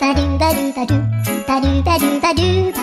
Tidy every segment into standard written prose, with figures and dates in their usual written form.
da do da do da do da do da do da do da.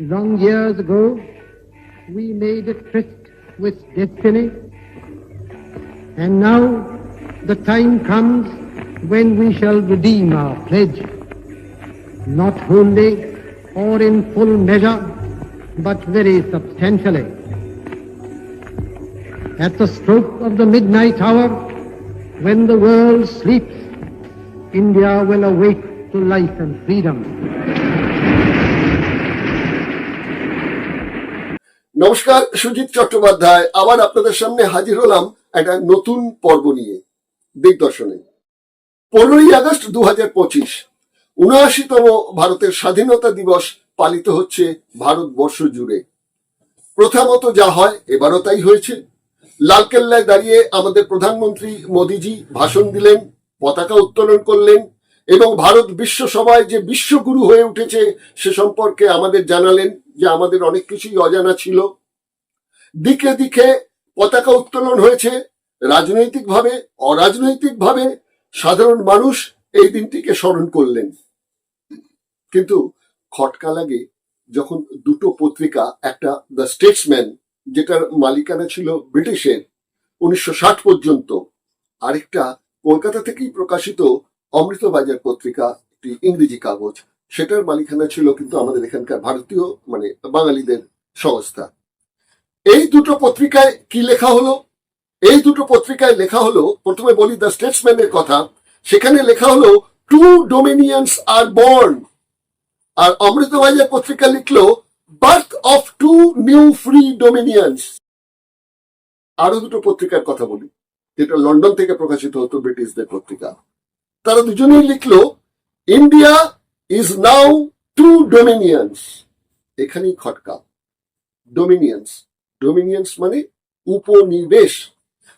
Long years ago, we made a tryst with destiny, and now the time comes when we shall redeem our pledge, not wholly or in full measure, but very substantially. At the stroke of the midnight hour, when the world sleeps, India will awake to life and freedom. নমস্কার, সুজিত চট্টোপাধ্যায় আবার আপনাদের সামনে হাজির হলাম একটা নতুন পর্ব নিয়ে। দিগদর্শনে 15ই আগস্ট 2025 79তম ভারতের স্বাধীনতা দিবস পালিত হচ্ছে ভারতবর্ষ জুড়ে। প্রথমত যা হয় এবারও তাই হয়েছে। লালকেল্লায় দাঁড়িয়ে আমাদের প্রধানমন্ত্রী মোদিজি ভাষণ দিলেন, পতাকা উত্তোলন করলেন এবং ভারত বিশ্ব সভায় যে বিশ্বগুরু হয়ে উঠেছে সে সম্পর্কে আমাদের জানালেন যে আমাদের অনেক কিছুই অজানা ছিল। দিকে দিকে পতাকা উত্তোলন হয়েছে, রাজনৈতিকভাবে অরাজনৈতিকভাবে সাধারণ মানুষ এই দিনটিকে স্মরণ করলেন। কিন্তু খটকা লাগে যখন দুটো পত্রিকা, একটা দ্য স্টেটসম্যান যেটার মালিকানা ছিল ব্রিটিশের 1960 পর্যন্ত, আরেকটা কলকাতা থেকেই প্রকাশিত অমৃতবাজার পত্রিকা, একটি ইংরেজি কাগজ, সেটার মালিকানা ছিল কিন্তু আমাদের এখানকার ভারতীয় মানে বাঙালিদের সংস্থা। এই দুটো পত্রিকায় কি লেখা হলো? এই দুটো পত্রিকায় লেখা হলো, প্রথমে বলি দ্য স্টেটসম্যানের কথা, সেখানে লেখা হলো টু ডোমিনিয়ন্স আর বর্ন। আর অমৃতবাজার পত্রিকা লিখলো birth of two new free dominions. আরো দুটো পত্রিকার কথা বলি যেটা লন্ডন থেকে প্রকাশিত হতো, ব্রিটিশদের পত্রিকা। তারা দুজনেই লিখলো India is now two dominions. এখানেই খটকা। ডোমিনিয়ন্স মানে উপনিবেশ,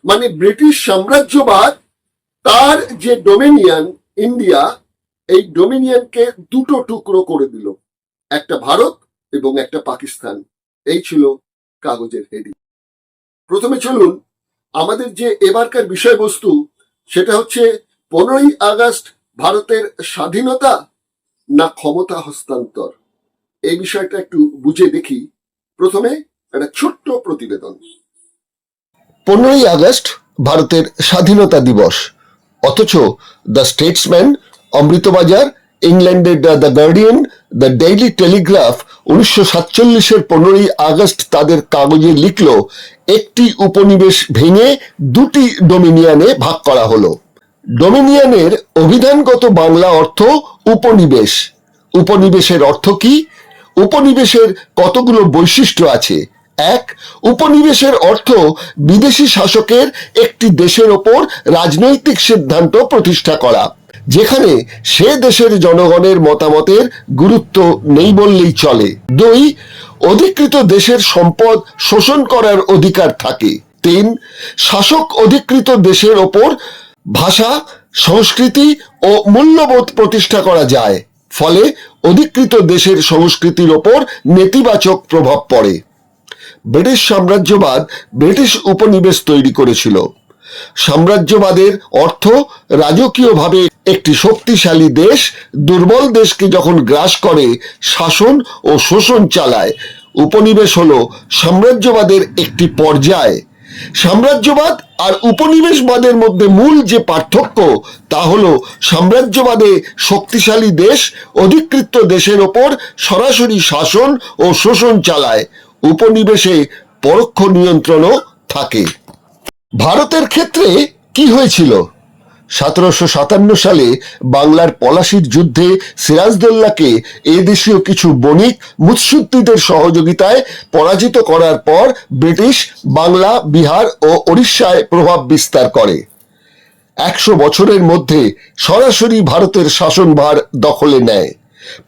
মানে ব্রিটিশ সাম্রাজ্যবাদ তার যে ডোমিনিয়ন ইন্ডিয়া, এই ডোমিনিয়নকে দুটো টুকরো করে দিল, একটা ভারত এবং একটা পাকিস্তান। এই ছিল কাগজের হেডিং। প্রথমে চলুন আমাদের যে এবারকার বিষয়বস্তু সেটা হচ্ছে 15ই আগস্ট ভারতের স্বাধীনতা না ক্ষমতা হস্তান্তর, এই বিষয়টা একটু বুঝে দেখি। প্রথমে একটা ছোট্ট প্রতিবেদন। 15ই আগস্ট ভারতের স্বাধীনতা দিবস, অথচ দ্য স্টেটসম্যান, অমৃতবাজার, ইংল্যান্ডের the Guardian, the daily Telegraph 1947-এর 15ই আগস্ট তাদের কাগজে লিখল একটি উপনিবেশ ভেঙে দুটি ডোমিনিয়নে ভাগ করা হলো। ডোমিনিয়নের অভিধানগত বাংলা অর্থ উপনিবেশ। উপনিবেশের অর্থ কি? উপনিবেশের কতগুলো বৈশিষ্ট্য আছে। এক, উপনিবেশের অর্থ বিদেশি শাসকের একটি দেশের ওপর রাজনৈতিক সিদ্ধান্ত প্রতিষ্ঠা করা, যেখানে সে দেশের জনগণের মতামতের গুরুত্ব নেই বললেই চলে। দুই, অধিকৃত দেশের সম্পদ শোষণ করার অধিকার থাকে। তিন, শাসক অধিকৃত দেশের ওপর ভাষা, সংস্কৃতি ও মূল্যবোধ প্রতিষ্ঠা করা যায়, ফলে অধিকৃত দেশের সংস্কৃতির ওপর নেতিবাচক প্রভাব পড়ে। ব্রিটিশ সাম্রাজ্যবাদ ব্রিটিশ উপনিবেশ তৈরি করেছিল। সাম্রাজ্যবাদের অর্থ রাজকীয়ভাবে একটি শক্তিশালী দেশ দুর্বল দেশকে যখন গ্রাস করে শাসন ও শোষণ চালায়। উপনিবেশ হলো সাম্রাজ্যবাদের একটি পর্যায়। সাম্রাজ্যবাদ আর উপনিবেশবাদের মধ্যে মূল যে পার্থক্য তা হলো সাম্রাজ্যবাদে শক্তিশালী দেশ অধিকৃত দেশের ওপর সরাসরি শাসন ও শোষণ চালায়, উপনিবেশে পরোক্ষ নিয়ন্ত্রণও থাকে। ভারতের ক্ষেত্রে কি হয়েছিল? 1757 সালে বাংলার পলাশির যুদ্ধে সিরাজদৌল্লাকে এদেশীয় কিছু বণিক মুৎসুদ্দিদের সহযোগিতায় পরাজিত করার পর ব্রিটিশ বাংলা, বিহার ও ওড়িশায় প্রভাব বিস্তার করে। 100 বছরের মধ্যে সরাসরি ভারতের শাসনভার দখলে নেয়।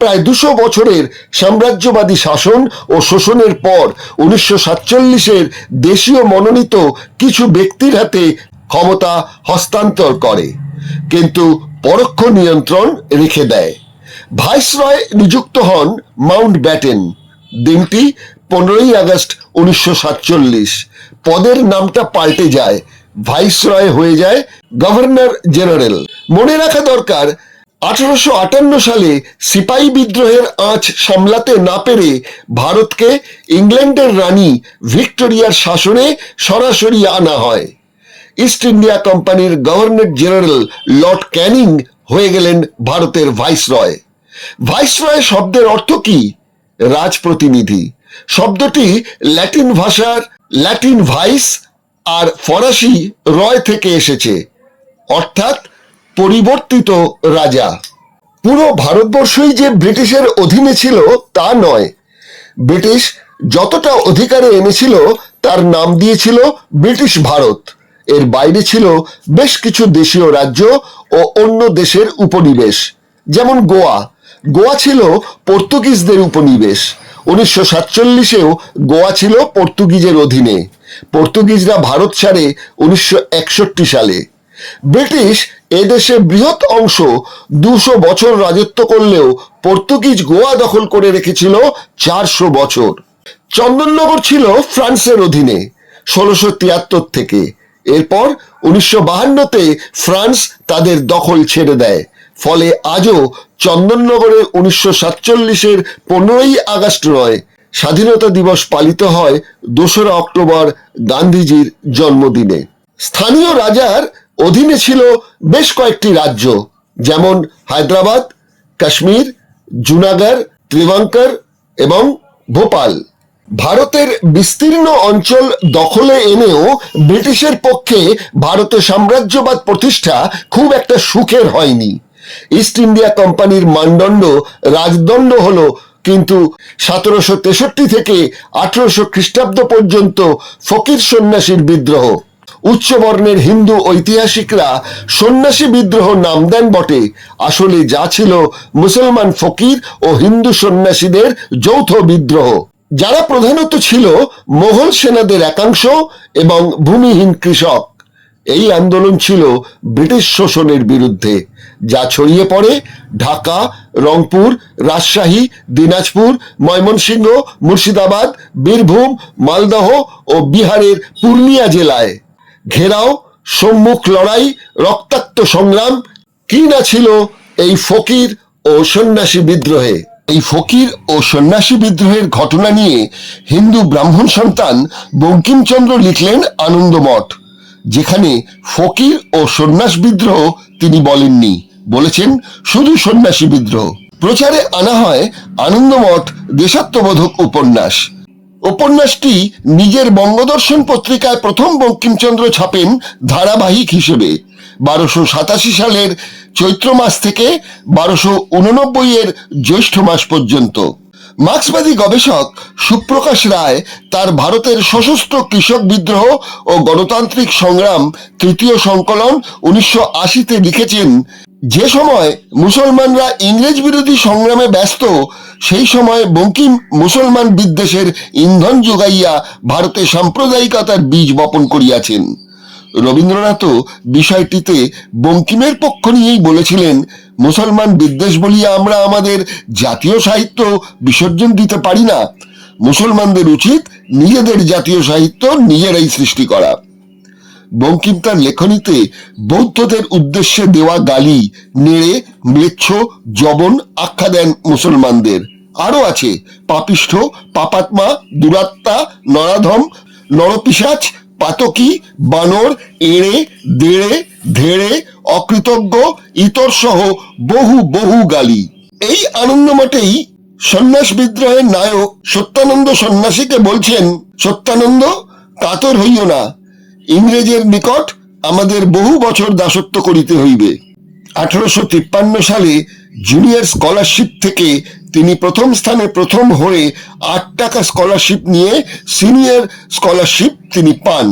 প্রায় 200 বছরের সাম্রাজ্যবাদী শাসন ও শোষণের পর 1947-এর দেশীয় মনোনীত কিছু ব্যক্তির হাতে ক্ষমতা হস্তান্তর করে, কিন্তু পরোক্ষ নিয়ন্ত্রণ রেখে দেয়। ভাইসরয় নিযুক্ত হন মাউন্ট ব্যাটেন। দিনটি 15ই আগস্ট 1947। পদের নামটা পাল্টে যায়, ভাইসরয় হয়ে যায় গভর্নর জেনারেল। মনে রাখা দরকার, 1858 সালে সিপাহী বিদ্রোহের আঁচ সামলাতে না পেরে ভারতকে ইংল্যান্ডের রানী ভিক্টোরিয়ার শাসনে সরাসরি আনা হয়। ইস্ট ইন্ডিয়া কোম্পানির গভর্নর জেনারেল লর্ড ক্যানিং হয়ে গেলেন ভারতের ভাইসরয়। ভাইসরয় শব্দের অর্থ কি? রাজপ্রতিনিধি। শব্দটি ল্যাটিন ভাষার ল্যাটিন ভাইস আর ফরাসি রয় থেকে এসেছে, অর্থাৎ পরিবর্তিত রাজা। পুরো ভারতবর্ষই যে ব্রিটিশের অধীনে ছিল তা নয়। ব্রিটিশ যতটা অধিকারে এনেছিল তার নাম দিয়েছিল ব্রিটিশ ভারত। এর বাইরে ছিল বেশ কিছু দেশীয় রাজ্য ও অন্য দেশের উপনিবেশ, যেমন গোয়া। গোয়া ছিল পর্তুগিজদের উপনিবেশ। 1947-এও গোয়া ছিল পর্তুগিজের অধীনে। পর্তুগিজরা ভারত ছাড়ে 1961 সালে। ব্রিটিশ এদেশে বৃহৎ অংশ 200 বছর রাজত্ব করলেও পর্তুগিজ গোয়া দখল করে রেখেছিল 400 বছর। চন্দননগর ছিল ফ্রান্সের অধীনে 1673 থেকে। এরপর 1952-তে ফ্রান্স তাদের দখল ছেড়ে দেয়। ফলে আজও চন্দননগরে 1947-এর 15ই আগস্ট নয়, স্বাধীনতা দিবস পালিত হয় 2রা অক্টোবর গান্ধীজির জন্মদিনে। স্থানীয় রাজার অধীনে ছিল বেশ কয়েকটি রাজ্য, যেমন হায়দ্রাবাদ, কাশ্মীর, জুনাগড়, ত্রিবাঙ্কর এবং ভোপাল। ভারতের বিস্তীর্ণ অঞ্চল দখলে এনেও ব্রিটিশের পক্ষে ভারতে সাম্রাজ্যবাদ প্রতিষ্ঠা খুব একটা সুখের হয়নি। ইস্ট ইন্ডিয়া কোম্পানির মানদণ্ড রাজদণ্ড হলো, কিন্তু 1763 থেকে 1800 খ্রিস্টাব্দ পর্যন্ত ফকির সন্ন্যাসীর বিদ্রোহ। উচ্চবর্ণের হিন্দু ঐতিহাসিকরা সন্ন্যাসী বিদ্রোহ নাম দেন বটে, আসলে যা ছিল মুসলমান ফকির ও হিন্দু সন্ন্যাসীদের যৌথ বিদ্রোহ, যারা প্রধানত ছিল মোগল সেনাদের একাংশ এবং ভূমিহীন কৃষক। এই আন্দোলন ছিল ব্রিটিশ শোষণের বিরুদ্ধে, যা ছড়িয়ে পড়ে ঢাকা, রংপুর, রাজশাহী, দিনাজপুর, ময়মনসিংহ, মুর্শিদাবাদ, বীরভূম, মালদহ ও বিহারের পূর্ণিয়া জেলায়। ঘেরাও, সম্মুখ লড়াই, রক্তাক্ত সংগ্রাম, কি না ছিল এই ফকির ও সন্ন্যাসী বিদ্রোহে। এই ফকির ও সন্ন্যাসী বিদ্রোহের ঘটনা নিয়ে হিন্দু ব্রাহ্মণ সন্তান বঙ্কিমচন্দ্র লিখলেন আনন্দমঠ, যেখানে ফকির ও সন্ন্যাস বিদ্রোহ তিনি বলেননি, বলেছেন শুধু সন্ন্যাসী বিদ্রোহ। প্রচারে আনা হয় আনন্দমঠ দেশাত্মবোধক উপন্যাস। উপন্যাসটি নিজের বঙ্গদর্শন পত্রিকায় প্রথম বঙ্কিমচন্দ্র ছাপেন ধারাবাহিক হিসেবে 1287 সালের চৈত্র মাস থেকে 1289-এর জ্যৈষ্ঠ মাস পর্যন্ত। মার্ক্সবাদী গবেষক সুপ্রকাশ রায় তার ভারতের সশস্ত্র কৃষক বিদ্রোহ ও গণতান্ত্রিক সংগ্রাম তৃতীয় সংকলন 1980-তে লিখেছেন, যে সময় মুসলমানরা ইংরেজ বিরোধী সংগ্রামে ব্যস্ত, সেই সময় বঙ্কিম মুসলমান বিদ্বেষের ইন্ধন যোগাইয়া ভারতে সাম্প্রদায়িকতার বীজ বপন করিয়াছেন। রবীন্দ্রনাথও বিষয়টিতে বঙ্কিমের পক্ষ নিয়েই বলেছিলেন, মুসলমান বিদ্বেষ বলিয়া আমরা আমাদের জাতীয় সাহিত্য বিসর্জন দিতে পারি না। মুসলমানদের উচিত নিজেদের জাতীয় সাহিত্য নিজেরাই সৃষ্টি করা। বঙ্কিম তার লেখনীতে বৌদ্ধদের উদ্দেশ্যে দেওয়া গালি, নেড়ে, ম্লেচ্ছ, জবন আখ্যা দেন মুসলমানদের। আরো আছে পাপিষ্ঠ, পাপাত্মা, দুরাত্মা, নরাধম, নরপিশাচ, পাতকি, বানর, এড়ে, দেড়ে, ধেড়ে, অকৃতজ্ঞ, ইতর সহ বহু বহু গালি। এই আনন্দমঠেই সন্ন্যাস বিদ্রোহের নায়ক সত্যানন্দ সন্ন্যাসীকে বলছেন, সত্যানন্দ, কাতর হইও না, ইংরেজের নিকট আমাদের বহু বছর দাসত্ব করিতে হইবে। 1853 সালে জুনিয়র স্কলারশিপ থেকে তিনি প্রথম স্থানে প্রথম হয়ে 8 টাকা স্কলারশিপ নিয়ে সিনিয়র স্কলারশিপ তিনি পান।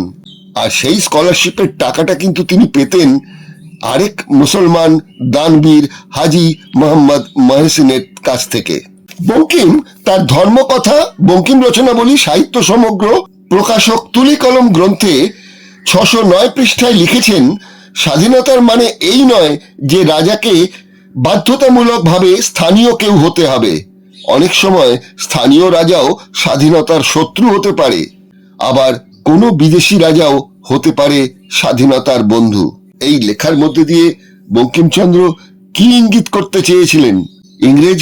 আর সেই স্কলারশিপের টাকাটা কিন্তু তিনি পেতেন আরেক মুসলমান দানবীর হাজি মোহাম্মদ মহসিনের কাছ থেকে। বঙ্কিম তার ধর্মকথা বঙ্কিম রচনাবলী সাহিত্য সমগ্র প্রকাশক তুলি কলম গ্রন্থে 609 পৃষ্ঠায় লিখেছেন, স্বাধীনতার মানে এই নয় যে রাজাকে বাধ্যতামূলকভাবে স্থানীয় কেউ হতে হবে। অনেক সময় স্থানীয় রাজাও স্বাধীনতার শত্রু হতে পারে, আবার কোনো বিদেশি রাজাও হতে পারে স্বাধীনতার বন্ধু। এই লেখার মধ্যে দিয়ে বঙ্কিমচন্দ্র কি ইঙ্গিত করতে চেয়েছিলেন? ইংরেজ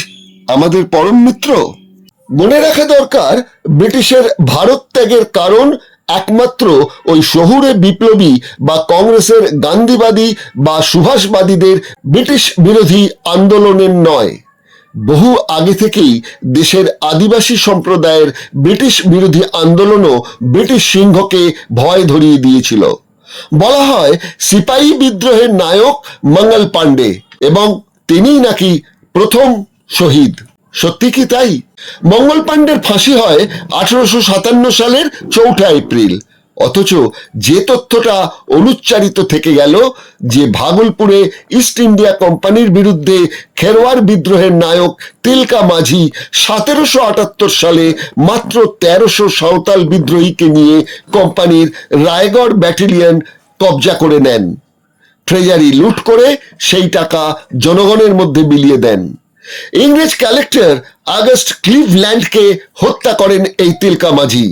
আমাদের পরম মিত্র? মনে রাখা দরকার, ব্রিটিশের ভারত ত্যাগের কারণ একমাত্র ওই শহুরে বিপ্লবী বা কংগ্রেসের গান্ধীবাদী বা সুভাষবাদীদের ব্রিটিশ বিরোধী আন্দোলনের নয়। বহু আগে থেকেই দেশের আদিবাসী সম্প্রদায়ের ব্রিটিশ বিরোধী আন্দোলনও ব্রিটিশ সিংহকে ভয় ধরিয়ে দিয়েছিল। বলা হয় সিপাহী বিদ্রোহের নায়ক মঙ্গল পাণ্ডে, এবং তিনিই নাকি প্রথম শহীদ। সত্যি কি তাই? মঙ্গল পাণ্ডের ফাঁসি হয় 1857 সালের 4 এপ্রিল। অথচ যে তথ্যটা অনুচ্চারিত থেকে গেল যে ভাগলপুরে ইস্ট ইন্ডিয়া কোম্পানির বিরুদ্ধে খেরওয়ার বিদ্রোহের নায়ক তিলকা মাঝি 1778 সালে মাত্র 1300 সাঁওতাল বিদ্রোহীকে নিয়ে কোম্পানির রায়গড় ব্যাটালিয়ন কবজা করে নেন, ট্রেজারি লুট করে সেই টাকা জনগণের মধ্যে বিলিয়ে দেন। ইংরেজ কালেক্টর আগস্ট ক্লিভল্যান্ডকে হত্যা করেন এই তিলকা মাঝি।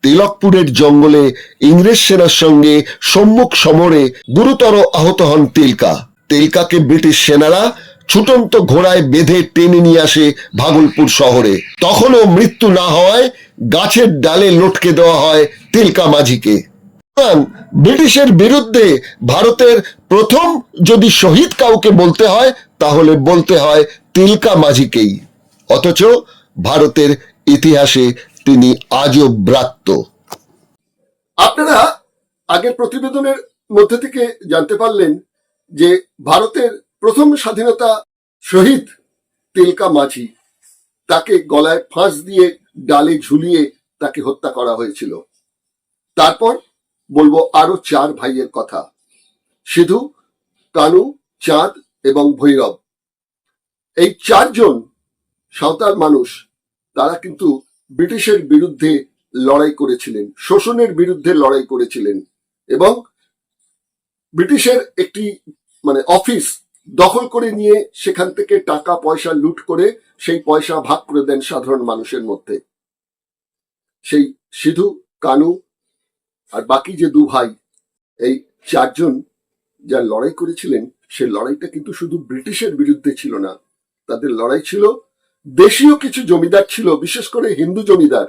তিলকপুরের জঙ্গলে ইংরেজ সেনার সঙ্গে সম্মুখ সমরে গুরুতর আহত হন তিলকা। তিলকাকে ব্রিটিশ সেনারা ছুটন্ত ঘোড়ায় বেঁধে টেনে নিয়ে আসে ভাগলপুর শহরে। তখনও মৃত্যু না হওয়ায় গাছের ডালে লটকে দেওয়া হয় তিলকা মাঝিকে। ব্রিটিশের বিরুদ্ধে ভারতের প্রথম যদি শহীদ কাউকে বলতে হয় তাহলে বলতে হয় তিলকা মাঝিকেই। অথচ ভারতের ইতিহাসে তিনি আজও ব্রাত্য। আপনারা আগের প্রতিবেদনের মধ্যে থেকে জানতে পারলেন যে ভারতের প্রথম স্বাধীনতা শহীদ তিলকা মাঝি, তাকে গলায় ফাঁস দিয়ে ডালে ঝুলিয়ে তাকে হত্যা করা হয়েছিল। তারপর বলবো আরো 4 ভাইয়ের কথা, সিধু, কানু, চাঁদ এবং ভৈরব। এই 4 জন সাঁওতাল মানুষ, তারা কিন্তু ব্রিটিশের বিরুদ্ধে লড়াই করেছিলেন, শোষণের বিরুদ্ধে লড়াই করেছিলেন, এবং ব্রিটিশের একটি অফিস দখল করে নিয়ে সেখান থেকে টাকা পয়সা লুট করে সেই পয়সা ভাগ করে দেন সাধারণ মানুষের মধ্যে। সেই সিধু, কানু আর বাকি যে 2 ভাই, এই 4 জন যা লড়াই করেছিলেন, সে লড়াইটা কিন্তু শুধু ব্রিটিশের বিরুদ্ধে ছিল না, তাদের লড়াই ছিল দেশীয় কিছু জমিদার ছিল, বিশেষ করে হিন্দু জমিদার,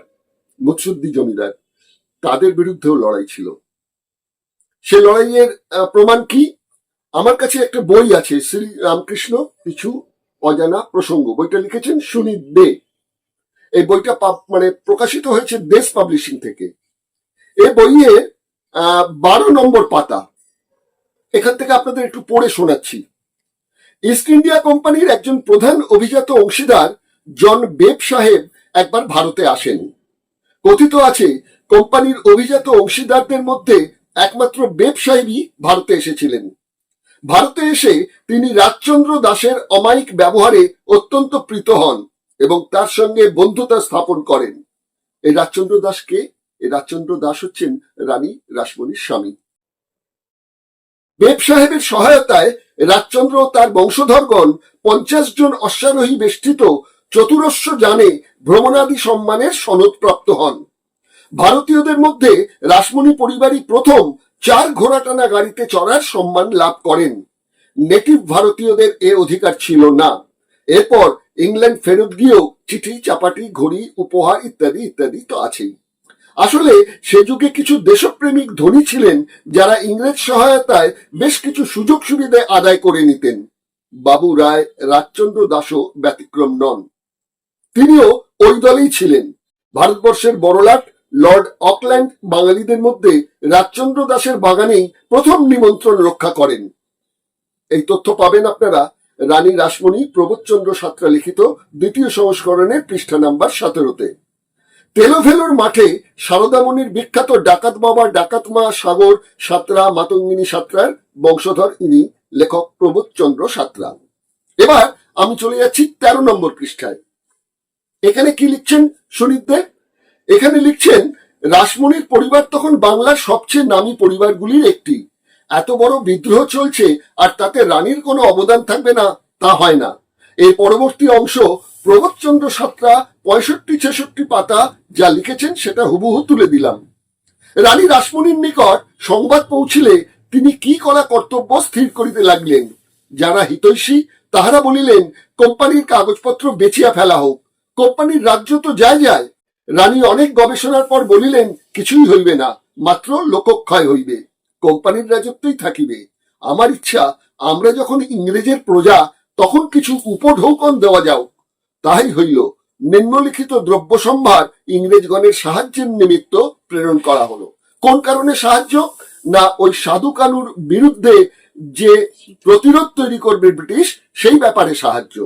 মুৎসুদ্দি জমিদার, তাদের বিরুদ্ধেও লড়াই ছিল। সে লড়াইয়ের প্রমাণ কি? আমার কাছে একটা বই আছে, শ্রী রামকৃষ্ণ কিছু অজানা প্রসঙ্গ, বইটা লিখেছেন সুনীত দে। এই বইটা প্রকাশিত হয়েছে দেশ পাবলিশিং থেকে। এই বইয়ে 12 নম্বর পাতা, এখান থেকে আপনাদের একটু পড়ে শোনাচ্ছি। ইস্ট ইন্ডিয়া কোম্পানির একজন প্রধান অভিজাত অংশীদার জন বেব সাহেব একবার ভারতে আসেন। কথিত আছে কোম্পানির অভিজাত অংশীদারদের মধ্যে একমাত্র বেব সাহেবই ভারতে এসেছিলেন। ভারতে এসে তিনি রাজচন্দ্র দাসের অমায়িক ব্যবহারে অত্যন্ত প্রীত হন এবং তার সঙ্গে বন্ধুতা স্থাপন করেন। এই রাজচন্দ্র দাস কে? এই রাজচন্দ্র দাস হচ্ছেন রানী রাসমণির স্বামী। বেব সাহেবের সহায়তায় রাজচন্দ্র ও তার বংশধরগণ 50 জন অশ্বারোহী বেষ্টিত চতুরস্র যানে ভ্রমণাদি সম্মানের সনদ প্রাপ্ত হন। ভারতীয়দের মধ্যে রাসমণি পরিবারই প্রথম 4 ঘোড়া টানা গাড়িতে চড়ার সম্মান লাভ করেন। নেটিভ ভারতীয়দের এ অধিকার ছিল না। এরপর ইংল্যান্ড ফেরত গিয়েও চিঠি, চাপাটি, ঘড়ি, উপহার ইত্যাদি ইত্যাদি তো আছেই। আসলে সে যুগে কিছু দেশপ্রেমিক ধনী ছিলেন যারা ইংরেজ সহায়তায় বেশ কিছু সুযোগ সুবিধা আদায় করে নিতেন। বাবু রায় রাজচন্দ্র দাসও ব্যতিক্রম নন। তিনিও ওই দলেই ছিলেন। ভারতবর্ষের বড়লাট লর্ড অকল্যান্ড বাঙালিদের মধ্যে রাজচন্দ্র দাসের বাগানেই প্রথম নিমন্ত্রণ রক্ষা করেন। এই তথ্য পাবেন আপনারা রানী রাসমণি প্রবোধচন্দ্র সাঁতরা লিখিত 2য় সংস্করণের পৃষ্ঠা নাম্বার 17-তে। তেলোভেলোর মাঠে সারদামণির বিখ্যাত ডাকাত বাবা ডাকাত মা সাগর সাঁতরা মাতঙ্গিনী সাঁতরার বংশধর ইনি লেখক প্রবোধচন্দ্র সাঁতরা। এবার আমি চলে যাচ্ছি 13 নম্বর পৃষ্ঠায়। এখানে কি লিখছেন সুনীত দে? এখানে লিখছেন, রাসমণির পরিবার তখন বাংলার সবচেয়ে নামী পরিবারগুলির একটি। এত বড় বিদ্রোহ চলছে আর তাতে রানীর কোনো অবদান থাকবে না, তা হয় না। এই পরবর্তী অংশ প্রবোধচন্দ্র সাঁতরা 65-66 পাতা যা লিখেছেন সেটা হুবহু তুলে দিলাম। রানী রাসমণির নিকট সংবাদ পৌঁছিলে তিনি কি করা কর্তব্য স্থির করিতে লাগলেন। যারা হিতৈষী তাহারা বলিলেন, কোম্পানির কাগজপত্র বেচিয়া ফেলা হোক, কোম্পানির রাজ্য তো যায় যায়। রানী অনেক গবেষণার পর বলিলেন, কিছুই হইবে না, মাত্র লোকক্ষয় হইবে, কোম্পানির রাজত্বই থাকিবে। আমার ইচ্ছা আমরা যখন ইংরেজের প্রজা তখন কিছু উপঢৌকন দেওয়া যাও। তাহাই হইল। নিম্নলিখিত দ্রব্য সম্ভার ইংরেজগণের সাহায্যের নিমিত্ত প্রেরণ করা হলো। কোন কারণে সাহায্য? না, ওই সাধু কানুর বিরুদ্ধে যে প্রতিরোধ তৈরি করবে ব্রিটিশ, সেই ব্যাপারে সাহায্য।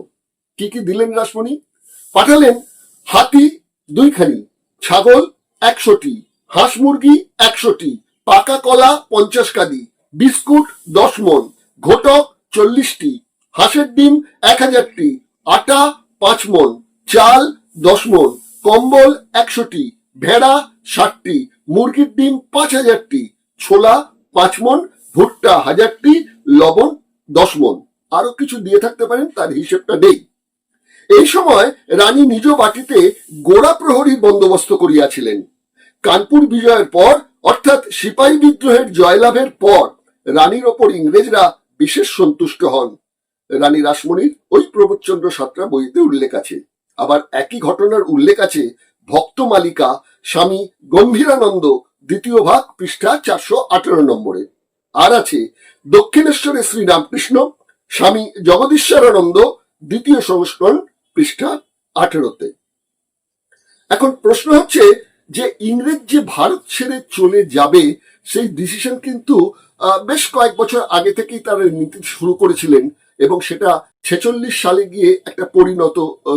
কি কি দিলেন রাসমণি? পাঠালেন হাতি 2খানি, ছাগল 100টি, হাঁস মুরগি 100টি, পাকা কলা 50 কাদি, বিস্কুট 10 মণ, ঘোটক 40টি, হাঁসের ডিম 1000টি, আটা 5 মণ, চাল 10 মণ, কম্বল 100টি, ভেড়া 60টি, মুরগির ডিম 5000টি, ছোলা 5 মণ, ভুট্টা 1000টি, লবণ 10 মণ। আরো কিছু দিয়ে থাকতে পারেন, তার হিসেবটা নেই। এই সময় রানী নিজ বাটিতে গোড়া প্রহরীর বন্দোবস্ত করিয়াছিলেন। কানপুর বিজয়ের পর অর্থাৎ সিপাহী বিদ্রোহের জয়লাভের পর রানীর ওপর ইংরেজরা বিশেষ সন্তুষ্ট হন। রানী রাসমণির ওই প্রবোধচন্দ্র সাঁতরা বইতে উল্লেখ আছে। আবার একই ঘটনার উল্লেখ আছে ভক্ত মালিকা স্বামী গম্ভীরানন্দ 2য় ভাগ পৃষ্ঠা 418 নম্বরে। আর আছে দক্ষিণেশ্বরে শ্রীরামকৃষ্ণ স্বামী জগদীশ্বরানন্দ 2য় সংস্করণ পৃষ্ঠা 18-তে। এখন প্রশ্ন হচ্ছে যে ইংরেজ যে ভারত ছেড়ে চলে যাবে সেই ডিসিশন কিন্তু বেশ কয়েক বছর আগে থেকেই তারা নীতি শুরু করেছিলেন এবং সেটা 46 সালে গিয়ে একটা পরিণত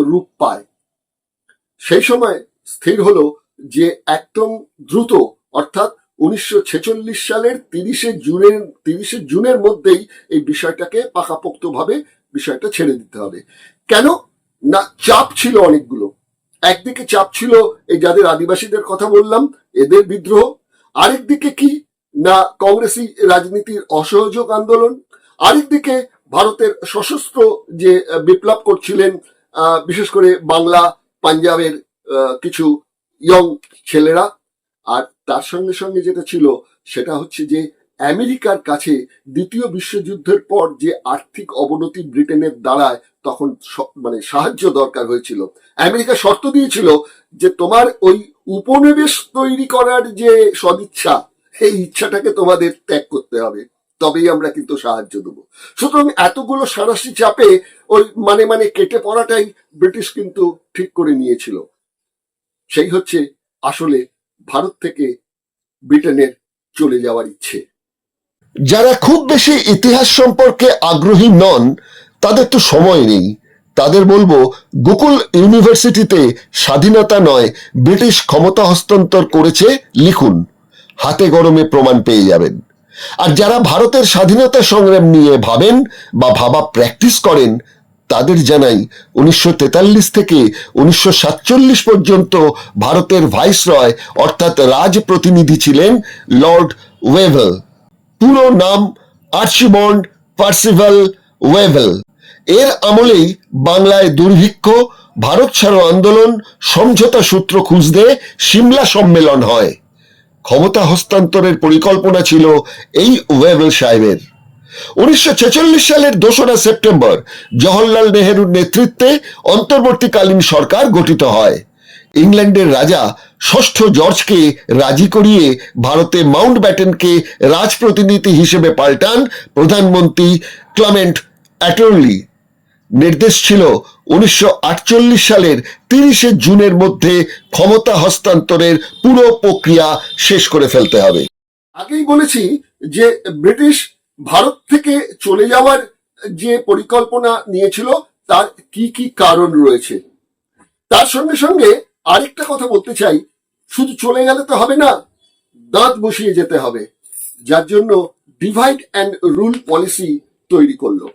রূপ পায়। সেই সময় স্থির হলো যে একদম দ্রুত অর্থাৎ 1946 সালের 30 জুনের মধ্যেই এই বিষয়টাকে পাকাপোক্তভাবে বিষয়টা ছেড়ে দিতে হবে। কেন না, চাপ ছিল অনেকগুলো। একদিকে চাপ ছিল এই যাদের আদিবাসীদের কথা বললাম এদের বিদ্রোহ, আরেকদিকে কি না কংগ্রেসি রাজনীতির অসহযোগ আন্দোলন, আরেকদিকে ভারতের সশস্ত্র যে বিপ্লব করছিলেন বিশেষ করে বাংলা পাঞ্জাবের কিছু ইয়ং ছেলেরা, আর তার সঙ্গে সঙ্গে যেটা ছিল সেটা হচ্ছে যে আমেরিকার কাছে দ্বিতীয় বিশ্বযুদ্ধের পর যে আর্থিক অবনতি ব্রিটেনের দাঁড়ায় তখন মানে সাহায্য দরকার হয়েছিল। আমেরিকা শর্ত দিয়েছিল যে তোমার ওই উপনিবেশ তৈরি করার যে সদিচ্ছা, এই ইচ্ছাটাকে তোমাদের ত্যাগ করতে হবে, তবেই আমরা কিন্তু সাহায্য দেবো। সুতরাং এতগুলো সাঁড়াশি চাপে ওই মানে কেটে পড়াটাই ব্রিটিশ কিন্তু ঠিক করে নিয়েছিল। সেই হচ্ছে আসলে ভারত থেকে ব্রিটেনের চলে যাওয়ার ইচ্ছে। যারা খুব বেশি ইতিহাস সম্পর্কে আগ্রহী নন তাদের তো সময় নেই। তাদের বলবো গোকুল ইউনিভার্সিটিতে স্বাধীনতা নয় ব্রিটিশ ক্ষমতা হস্তান্তর করেছে লিখুন, হাতে গরমে প্রমাণ পেয়ে যাবেন। আর যারা ভারতের স্বাধীনতা সংগ্রাম নিয়ে ভাবেন বা ভাবা প্র্যাকটিস করেন তাদের জানাই 1943 থেকে 1947 পর্যন্ত ভারতের ভাইসরয় অর্থাৎ রাজ প্রতিনিধি ছিলেন লর্ড ওয়েভেল। পুরো নাম আর্চিবল্ড পার্সিভাল ওয়েভেল। এর আমলেই বাংলায় দুর্ভিক্ষ, ভারত ছাড়ো আন্দোলন, সমঝোতা সূত্র খুঁজতে সিমলা সম্মেলন হয়। ক্ষমতা হস্তান্তরের পরিকল্পনা ছিল এই ওয়েভেল সাহেবের। 1946 সালের 2রা সেপ্টেম্বর জওহরলাল নেহেরুর নেতৃত্বে অন্তর্বর্তীকালীন সরকার গঠিত হয়। ইংল্যান্ডের রাজা ষষ্ঠ জর্জকে রাজি করিয়ে ভারতে মাউন্ট ব্যাটেনকে রাজপ্রতিনিধি হিসেবে পাল্টান প্রধানমন্ত্রী ক্লেমেন্ট অ্যাটর্লি। নির্দেশ ছিল 1948 সালের 30 জুনের মধ্যে ক্ষমতা হস্তান্তরের পুরো প্রক্রিয়া শেষ করে ফেলতে হবে। আগেই বলেছি যে ব্রিটিশ ভারত থেকে চলে যাওয়ার যে পরিকল্পনা নিয়েছিল তার কি কি কারণ রয়েছে। তার সঙ্গে সঙ্গে আরেকটা কথা বলতে চাই, শুধু চলে গেলে তো হবে না, দাঁত বসিয়ে যেতে হবে, যার জন্য ডিভাইড অ্যান্ড রুল পলিসি তৈরি করলো।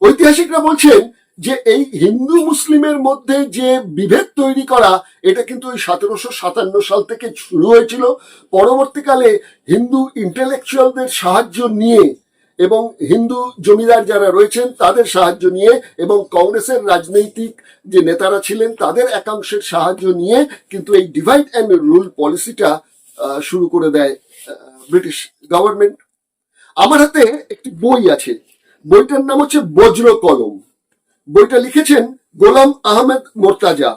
ঐতিহাসিকরা বলছেন যে এই হিন্দু মুসলিমের মধ্যে যে বিভেদ তৈরি করা, এটা কিন্তু ওই 1757 সাল থেকে শুরু হয়েছিল। পরবর্তীকালে হিন্দু ইন্টেলেকচুয়ালদের সাহায্য নিয়ে এবং হিন্দু জমিদার যারা রয়েছেন তাদের সাহায্য নিয়ে এবং কংগ্রেসের রাজনৈতিক যে নেতারা ছিলেন তাদের একাংশের সাহায্য নিয়ে কিন্তু এই ডিভাইড অ্যান্ড রুল পলিসিটা শুরু করে দেয় ব্রিটিশ গভর্নমেন্ট। আমার হাতে একটি বই আছে, বইটার নাম হচ্ছে বজ্র কলম। বইটা লিখেছেন গোলাম আহমেদ মোর্তাজা।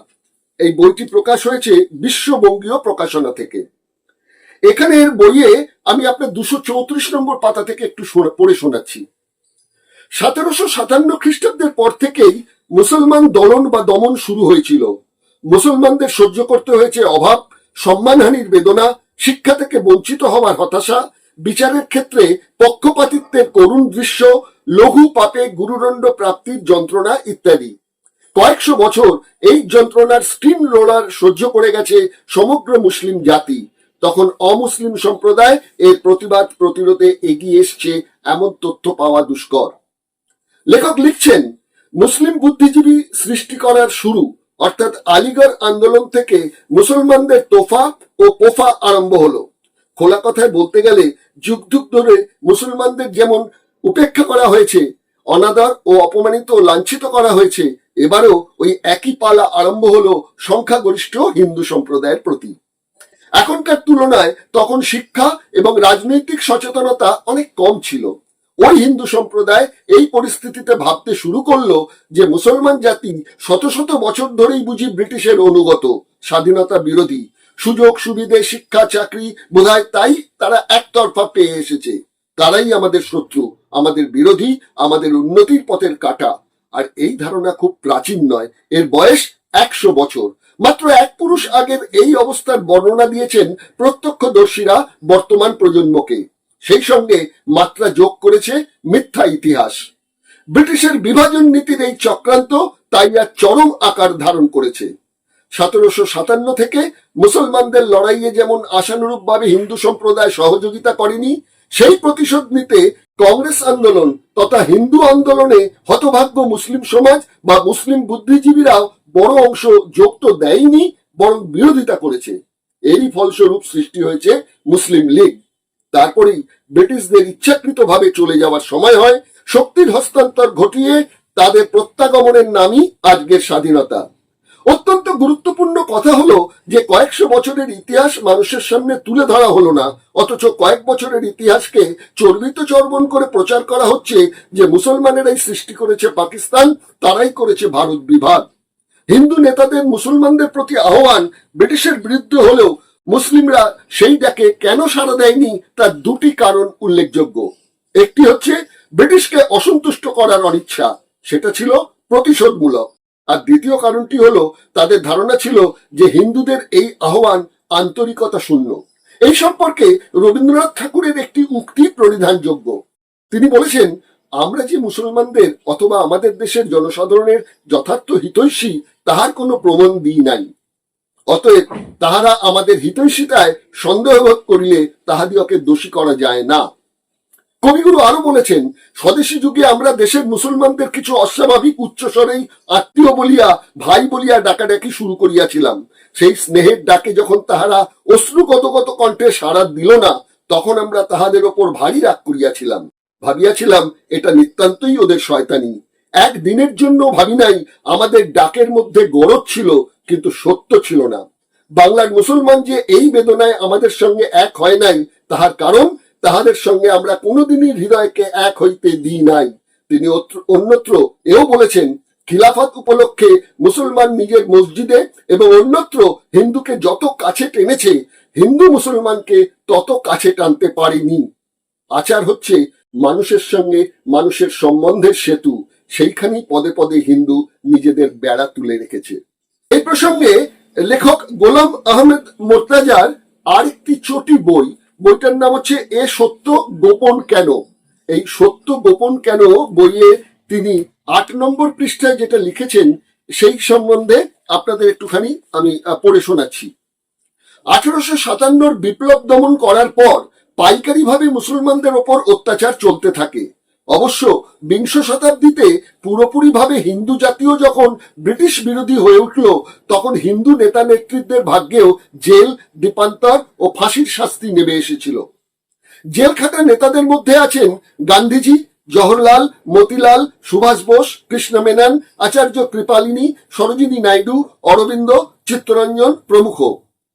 এই বইটি প্রকাশ হয়েছে বিশ্ববঙ্গীয় প্রকাশনা থেকে। এখানের বইয়ে আমি আপনার 234 নম্বর পাতা থেকে একটু পড়ে শোনাচ্ছি। 1757 খ্রিস্টাব্দের পর থেকেই মুসলমান দলন বা দমন শুরু হয়েছিল। মুসলমানদের সহ্য করতে হয়েছে অভাব, সম্মানহানির বেদনা, শিক্ষা থেকে বঞ্চিত হওয়ার হতাশা, বিচারের ক্ষেত্রে পক্ষপাতিত্বের করুণ দৃশ্য, লঘু পাপে গুরুদণ্ড প্রাপ্তির যন্ত্রণা ইত্যাদি। কয়েকশো বছর এই যন্ত্রণার স্টিম রোলার সহ্য করে গেছে সমগ্র মুসলিম জাতি। তখন অমুসলিম সম্প্রদায় এর প্রতিবাদ প্রতিরোধে এগিয়ে এসছে এমন তথ্য পাওয়া দুষ্কর। লেখক লিখছেন, মুসলিম বুদ্ধিজীবী সৃষ্টি করার শুরু অর্থাৎ আলিগড় আন্দোলন থেকে মুসলমানদের তোফা ও পোফা আরম্ভ হলো। খোলা কথায় বলতে গেলে যুগ যুগ ধরে মুসলমানদের যেমন উপেক্ষা করা হয়েছে, অনাদর ও অপমানিত ও লাঞ্ছিত করা হয়েছে, এবারও ওই একই পালা আরম্ভ হলো সংখ্যাগরিষ্ঠ হিন্দু সম্প্রদায়ের প্রতি। এখনকার তুলনায় তখন শিক্ষা এবং রাজনৈতিক সচেতনতা অনেক কম ছিল। ওই হিন্দু সম্প্রদায় এই পরিস্থিতিতে ভাবতে শুরু করলো যে মুসলমান জাতি শত শত বছর ধরেই বুঝি ব্রিটিশের অনুগত, স্বাধীনতা বিরোধী, সুযোগ সুবিধে শিক্ষা চাকরি বোধহয় তাই তারা একতরফা পেয়ে এসেছে। তারাই আমাদের শত্রু, আমাদের বিরোধী, আমাদের উন্নতির পথের কাঁটা। আর এই ধারণা খুব প্রাচীন নয়, এর বয়স 100 বছর। মাত্র এক পুরুষ আগের এই অবস্থার বর্ণনা দিয়েছেন প্রত্যক্ষদর্শীরা বর্তমান প্রজন্মকে। সেই সঙ্গে মাত্রা যোগ করেছে মিথ্যা ইতিহাস। ব্রিটিশের বিভাজন নীতির এই চক্রান্ত তাই আর চরম আকার ধারণ করেছে। 1757 থেকে মুসলমানদের লড়াইয়ে যেমন আশানুরূপভাবে হিন্দু সম্প্রদায় সহযোগিতা করেনি, সেই প্রতিশোধ নিতে কংগ্রেস আন্দোলন তথা হিন্দু আন্দোলনে হতভাগ্য মুসলিম সমাজ বা মুসলিম বুদ্ধিজীবীরাও বড় অংশ যোগ তো দেয়নি, বরং বিরোধিতা করেছে। এরই ফলস্বরূপ সৃষ্টি হয়েছে মুসলিম লীগ। তারপরেই ব্রিটিশদের ইচ্ছাকৃতভাবে চলে যাওয়ার সময় হয়, শক্তির হস্তান্তর ঘটিয়ে তাদের প্রত্যাগমনের নামই আজকের স্বাধীনতা। অত্যন্ত গুরুত্বপূর্ণ কথা হলো যে কয়েকশো বছরের ইতিহাস মানুষের সামনে তুলে ধরা হলো না, অথচ কয়েক বছরের ইতিহাসকে চর্বিত চর্বণ করে প্রচার করা হচ্ছে যে মুসলমানেরাই সৃষ্টি করেছে পাকিস্তান, তারাই করেছে ভারত বিভাগ। হিন্দু নেতাদের মুসলমানদের প্রতি আহ্বান ব্রিটিশের বিরুদ্ধে হলেও মুসলিমরা সেই ডাকে কেন সাড়া দেয়নি তার দুটি কারণ উল্লেখযোগ্য। একটি হচ্ছে ব্রিটিশকে অসন্তুষ্ট করার অনিচ্ছা, সেটা ছিল প্রতিশোধমূলক। আর দ্বিতীয় কারণটি হলো তাদের ধারণা ছিল যে হিন্দুদের এই আহ্বান আন্তরিকতা শূন্য। এই সম্পর্কে রবীন্দ্রনাথ ঠাকুরের একটি উক্তি পরিধানযোগ্য। তিনি বলেছেন, আমরা যে মুসলমানদের অথবা আমাদের দেশের জনসাধারণের যথার্থ হিতৈষী তাহার কোনো প্রমাণ দিই নাই, অতএব তাহারা আমাদের হিতৈষিতায় সন্দেহবোধ করিলে তাহাদিওকে দোষী করা যায় না। কবিগুরু আরো বলেছেন, স্বদেশী যুগে আমরা দেশের মুসলমানদের কিছু অস্বাভাবিক উচ্চস্বরেই আত্মীয় বলিয়া ভাই বলিয়া ডাকাডাকি শুরু করিয়াছিলাম। সেই স্নেহের ডাকে যখন তাহারা অশ্রুগতগত কণ্ঠে সাড়া দিল না, তখন আমরা তাহাদের ওপর ভারী রাগ করিয়াছিলাম। ভাবিয়াছিলাম এটা নিতান্তই ওদের শয়তানি। একদিনের জন্য ভাবি নাই আমাদের ডাকের মধ্যে গরজ ছিল, কিন্তু সত্য ছিল না। বাংলার মুসলমান যে এই বেদনায় আমাদের সঙ্গে এক হয় নাই, তাহার কারণ তাহাদের সঙ্গে আমরা কোনোদিনই হৃদয়কে এক হইতে দিই নাই। তিনি অন্যত্র এও বলেছেন, খিলাফত উপলক্ষে মুসলমান নিজের মসজিদে এবং অন্যত্র হিন্দুকে যত কাছে টেনেছে, হিন্দু মুসলমানকে তত কাছে টানতে পারেনি। আচার হচ্ছে মানুষের সঙ্গে মানুষের সম্বন্ধের সেতু, সেইখানেই পদে পদে হিন্দু নিজেদের বেড়া তুলে রেখেছে। এই প্রসঙ্গে লেখক গোলাম আহমেদ মোর্তাজার আরেকটি চটি বইটার নাম হচ্ছে এ সত্য গোপন কেন। এই সত্য গোপন কেন বইয়ে তিনি 8 নম্বর পৃষ্ঠায় যেটা লিখেছেন সেই সম্বন্ধে আপনাদের একটুখানি আমি পড়ে শোনাচ্ছি। 1857 বিপ্লব দমন করার পর পাইকারিভাবে মুসলমানদের ওপর অত্যাচার চলতে থাকে। অবশ্য বিংশ শতাব্দীতে পুরোপুরিভাবে হিন্দু জাতীয় যখন ব্রিটিশ বিরোধী হয়ে উঠল, তখন হিন্দু নেতা নেতৃত্বের ভাগ্যেও জেল, দ্বীপান্তর ও ফাঁসির শাস্তি নেমে এসেছিল। জেল খাটা নেতাদের মধ্যে আছেন গান্ধীজি, জওহরলাল, মতিলাল, সুভাষ বোস, কৃষ্ণ মেনন, আচার্য কৃপালিনী, সরোজিনী নাইডু, অরবিন্দ, চিত্তরঞ্জন প্রমুখ।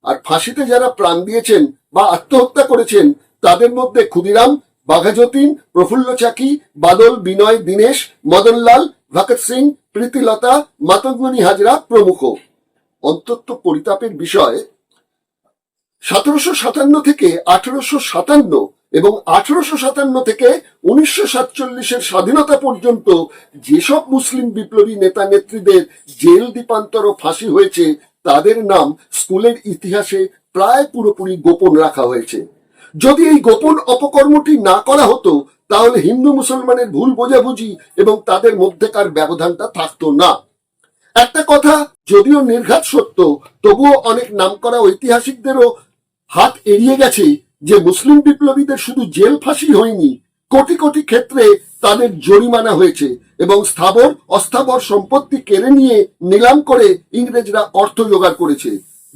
আর ফাঁসিতে যারা প্রাণ দিয়েছেন বা আত্মহত্যা করেছেন তাদের মধ্যে ক্ষুদিরাম, বাঘাযতীন, প্রফুল্ল চাকি, বাদল, বিনয়, দীনেশ, মদনলাল, ভগৎ সিং, প্রীতিলতা, মাতঙ্গিনী হাজরা প্রমুখ। অত্যন্ত পরিতাপের বিষয়, 1757 থেকে 1857 এবং 1857 থেকে 1947 স্বাধীনতা পর্যন্ত যেসব মুসলিম বিপ্লবী নেতা নেত্রীদের জেল, দ্বীপান্তর ও ফাঁসি হয়েছে তাদের নাম স্কুলের ইতিহাসে প্রায় পুরোপুরি গোপন রাখা হয়েছে। যদি এই গোপন অপকর্মটি না করা হতো তাহলে হিন্দু মুসলমানের ভুল বোঝাবুঝি এবং তাদের মধ্যেকার ব্যবধানটা থাকতো না। একটা কথা যদিও নির্ঘাত সত্য, তবুও অনেক নামকরা ঐতিহাসিকদেরও হাত এড়িয়ে গেছে যে মুসলিম বিপ্লবীদের শুধু জেল ফাঁসি হয়নি, কোটি কোটি ক্ষেত্রে তাদের জরিমানা হয়েছে এবং স্থাবর অস্থাবর সম্পত্তি কেড়ে নিয়ে নিলাম করে ইংরেজরা অর্থ জোগাড় করেছে।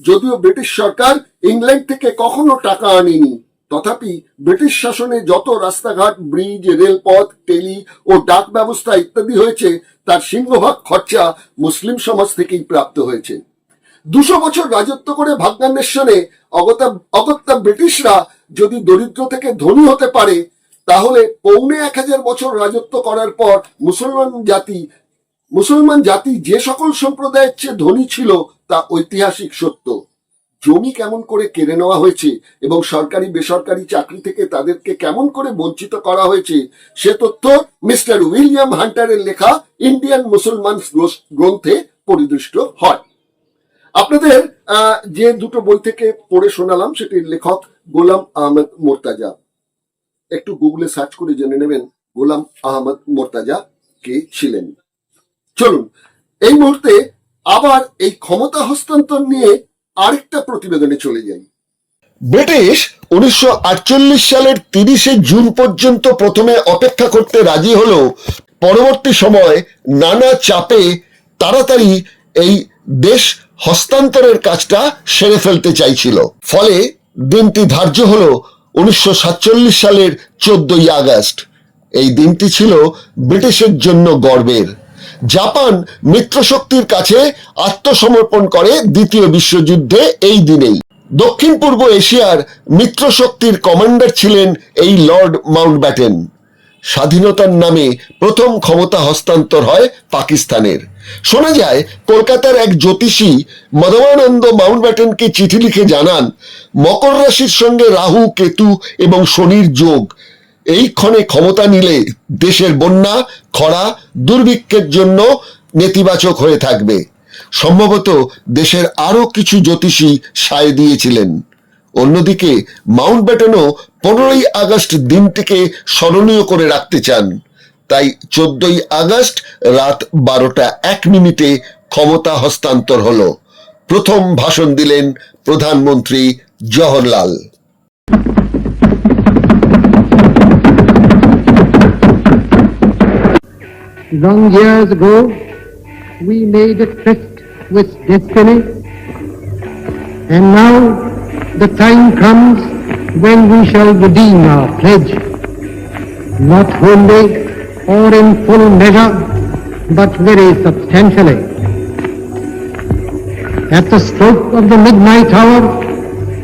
যদিও ব্রিটিশ সরকার ইংল্যান্ড থেকে কখনো টাকা আনেনি, তথাপি ব্রিটিশ শাসনে যত রাস্তাঘাট, ব্রিজ, রেলপথ, টেলি ও ডাক ব্যবস্থা ইত্যাদি হয়েছে তার সিংহভাগ খরচা মুসলিম সমাজ থেকেই প্রাপ্ত হয়েছে। 200 বছর রাজত্ব করে ভাগ্যান্বেষণে অগত্যা ব্রিটিশরা যদি দরিদ্র থেকে ধনী হতে পারে, তাহলে 1000 বছর রাজত্ব করার পর মুসলমান জাতি যে সকল সম্প্রদায়ের চেয়ে ধনী ছিল তা ঐতিহাসিক সত্য। জমি কেমন করে কেড়ে নেওয়া হয়েছে এবং সরকারি বেসরকারি চাকরি থেকে তাদেরকে কেমন করে বঞ্চিত করা হয়েছে সে তথ্য মিস্টার উইলিয়াম হান্টারের লেখা ইন্ডিয়ান মুসলমান গ্রন্থে পরিদৃষ্ট হয়। আপনাদের যে দুটো বই থেকে পড়ে শোনালাম সেটির লেখক গোলাম আহমেদ মোর্তাজা। একটু গুগলে সার্চ করে জেনে নেবেন গোলাম আহমেদ মোর্তাজা কে ছিলেন। চলুন এই মুহূর্তে আবার এই ক্ষমতা হস্তান্তর নিয়ে আরেকটা প্রতিবেদনে চলে যাই। ব্রিটিশ 1948 সালের 30 জুন পর্যন্ত প্রথমে অপেক্ষা করতে রাজি হলেও পরবর্তী সময় নানা চাপে তাড়াতাড়ি এই দেশ হস্তান্তরের কাজটা সেরে ফেলতে চাইছিল। ফলে দিনটি ধার্য হলো 1947 সালের 14ই আগস্ট। এই দিনটি ছিল ব্রিটিশের জন্য গর্বের। জাপান মিত্রশক্তির কাছে আত্মসমর্পণ করে দ্বিতীয় বিশ্বযুদ্ধে এই দিনেই। দক্ষিণ পূর্ব এশিয়ার মিত্রশক্তির কমান্ডার ছিলেন এই লর্ড মাউন্টব্যাটেন। স্বাধীনতার নামে প্রথম ক্ষমতা হস্তান্তর হয় পাকিস্তানের। শোনা যায় কলকাতার এক জ্যোতিষী মধবানন্দ মাউন্টব্যাটেনকে চিঠি লিখে জানান, মকর রাশির সঙ্গে রাহু, কেতু এবং শনির যোগ এই ক্ষণে ক্ষমতা নিলে দেশের বন্যা, খরা, দুর্ভিক্ষের জন্য নেতিবাচক হয়ে থাকবে। সম্ভবত দেশের আরো কিছু জ্যোতিষী সায় দিয়েছিলেন। অন্যদিকে মাউন্টব্যাটেনও 15ই আগস্ট দিনটিকে স্মরণীয় করে রাখতে চান। তাই 14ই আগস্ট রাত 12:01 ক্ষমতা হস্তান্তর হলো। প্রথম ভাষণ দিলেন প্রধানমন্ত্রী Jawaharlal. Long years ago, we made a tryst with destiny, and now the time comes when we shall redeem our pledge, not wholly or in full measure, but very substantially. At the stroke of the midnight hour,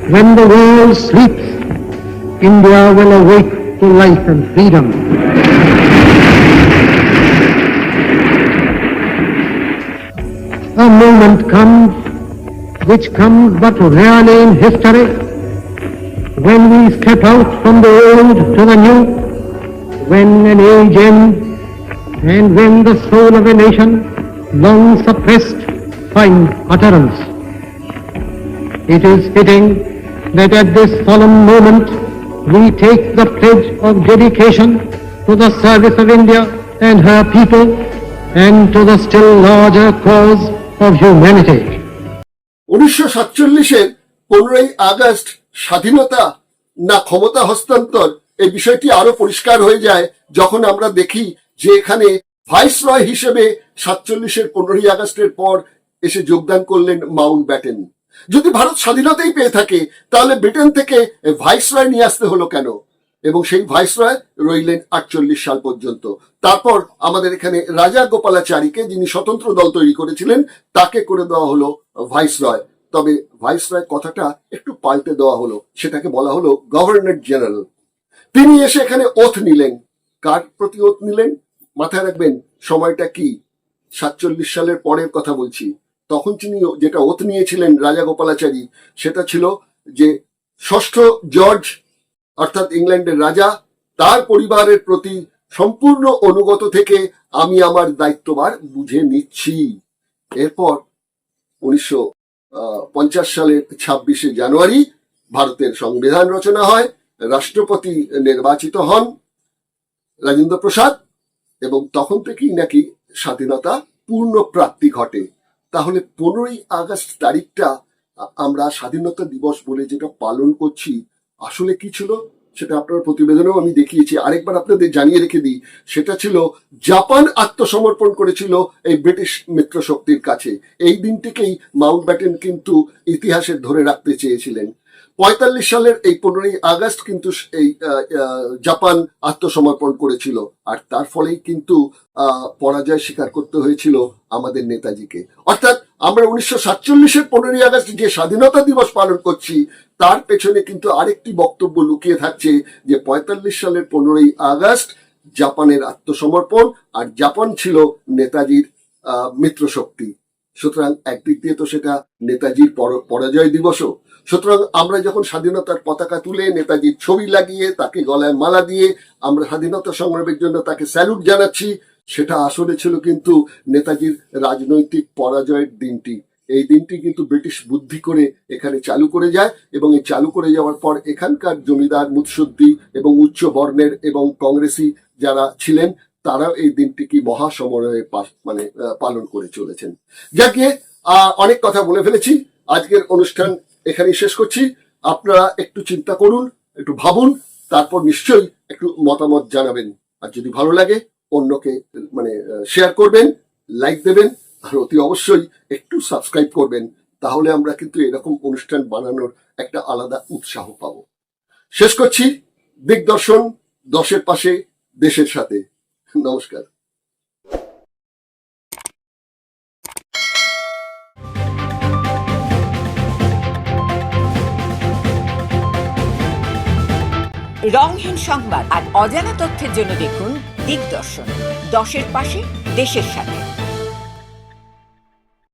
when the world sleeps, India will awake to life and freedom. A moment comes, which comes but rarely in history, when we step out from the old to the new, when an age ends, and when the soul of a nation, long suppressed, finds utterance. It is fitting that at this solemn moment we take the pledge of dedication to the service of India and her people and to the still larger cause of humanity. 1947-এর 15ই August স্বাধীনতা না ক্ষমতা হস্তান্তর, এই বিষয়টি আরো পরিষ্কার হয়ে যায় যখন আমরা দেখি যে এখানে ভাইসরয় হিসেবে 47-এর 15ই আগস্টের পর এসে যোগদান করলেন মাউন্ট ব্যাটেন। যদি ভারত স্বাধীনতাই পেয়ে থাকে তাহলে ব্রিটেন থেকে ভাইসরয় নিয়ে আসতে হলো কেন? এবং সেই ভাইসরয় রইলেন 48 সাল পর্যন্ত। তারপর আমাদের এখানে রাজা গোপালাচারীকে, যিনি স্বতন্ত্র দল তৈরি করেছিলেন, তাকে করে দেওয়া হলো ভাইসরয়। তবে ভাইসরয় কথাটা একটু পাল্টে দেওয়া হলো, সেটাকে বলা হলো গভর্নর জেনারেল। তিনি এসে এখানে ওথ নিলেন। কার প্রতি ওথ নিলেন? মাথায় রাখবেন সময়টা কি, 47 সালের পরের কথা বলছি। তখন তিনি যেটা ওথ নিয়েছিলেন রাজা গোপালাচারী, সেটা ছিল যে ষষ্ঠ জর্জ অর্থাৎ ইংল্যান্ডের রাজা, তার পরিবারের প্রতি সম্পূর্ণ অনুগত থেকে আমি আমার দায়িত্বভার বুঝে নিচ্ছি। এরপর 1950 সালের 26শে জানুয়ারি ভারতের সংবিধান রচনা হয়, রাষ্ট্রপতি নির্বাচিত হন রাজেন্দ্র প্রসাদ, এবং তখন থেকেই নাকি স্বাধীনতা পূর্ণ প্রাপ্তি ঘটে। তাহলে 15ই আগস্ট তারিখটা আমরা স্বাধীনতা দিবস বলে যেটা পালন করছি, আসলে কি ছিল সেটা আপনার প্রতিবেদনেও আমি দেখিয়েছি। আরেকবার আপনাদের জানিয়ে রেখে দিই, সেটা ছিল জাপান আত্মসমর্পণ করেছিল এই ব্রিটিশ মিত্র শক্তির কাছে। এই দিনটিকেই মাউন্ট ব্যাটেন কিন্তু ইতিহাসে ধরে রাখতে চেয়েছিলেন। 45 সালের এই 15ই আগস্ট কিন্তু এই জাপান আত্মসমর্পণ করেছিল, আর তার ফলেই কিন্তু পরাজয় স্বীকার করতে হয়েছিল আমাদের নেতাজিকে। অর্থাৎ আমরা 1947-এর 15ই আগস্ট যে স্বাধীনতা দিবস পালন করছি, তার পেছনে কিন্তু আরেকটি বক্তব্য লুকিয়ে থাকছে যে 45 সালের 15ই আগস্ট জাপানের আত্মসমর্পণ, আর জাপান ছিল নেতাজির মিত্র শক্তি। সুতরাং একদিক দিয়ে তো সেটা নেতাজির পরাজয় দিবসও। সুতরাং আমরা যখন স্বাধীনতার পতাকা তুলে নেতাজির ছবি লাগিয়ে তাকে গলায় মালা দিয়ে আমরা স্বাধীনতা সংগ্রামের জন্য তাকে স্যালুট জানাচ্ছি, সেটা আসলে ছিল কিন্তু নেতাজির রাজনৈতিক পরাজয়ের দিনটি। এই দিনটি কিন্তু ব্রিটিশ বুদ্ধি করে এখানে চালু করে যায়, এবং এই চালু করে যাওয়ার পর এখানকার জমিদার, মুৎসদ্দি এবং উচ্চ বর্ণের এবং কংগ্রেসি যারা ছিলেন, তারা এই দিনটিকে মহাসমারোহে পালন করে চলেছেন। যাকে অনেক কথা বলে ফেলেছি, আজকের অনুষ্ঠান এখানেই শেষ করছি। আপনারা একটু চিন্তা করুন, একটু ভাবুন, তারপর নিশ্চয়ই একটু মতামত জানাবেন। আর যদি ভালো লাগে অন্যকে শেয়ার করবেন, লাইক দেবেন, আর অতি অবশ্যই একটু সাবস্ক্রাইব করবেন। তাহলে আমরা কিন্তু এরকম অনুষ্ঠান বানানোর একটা আলাদা উৎসাহ পাবো। শেষ করছি। দিগদর্শন, দশের পাশে, দেশের সাথে। নমস্কার। রংহীন সংবাদ আর অজানা তথ্যের জন্য দেখুন দিগদর্শন, দশের পাশে, দেশের সাথে।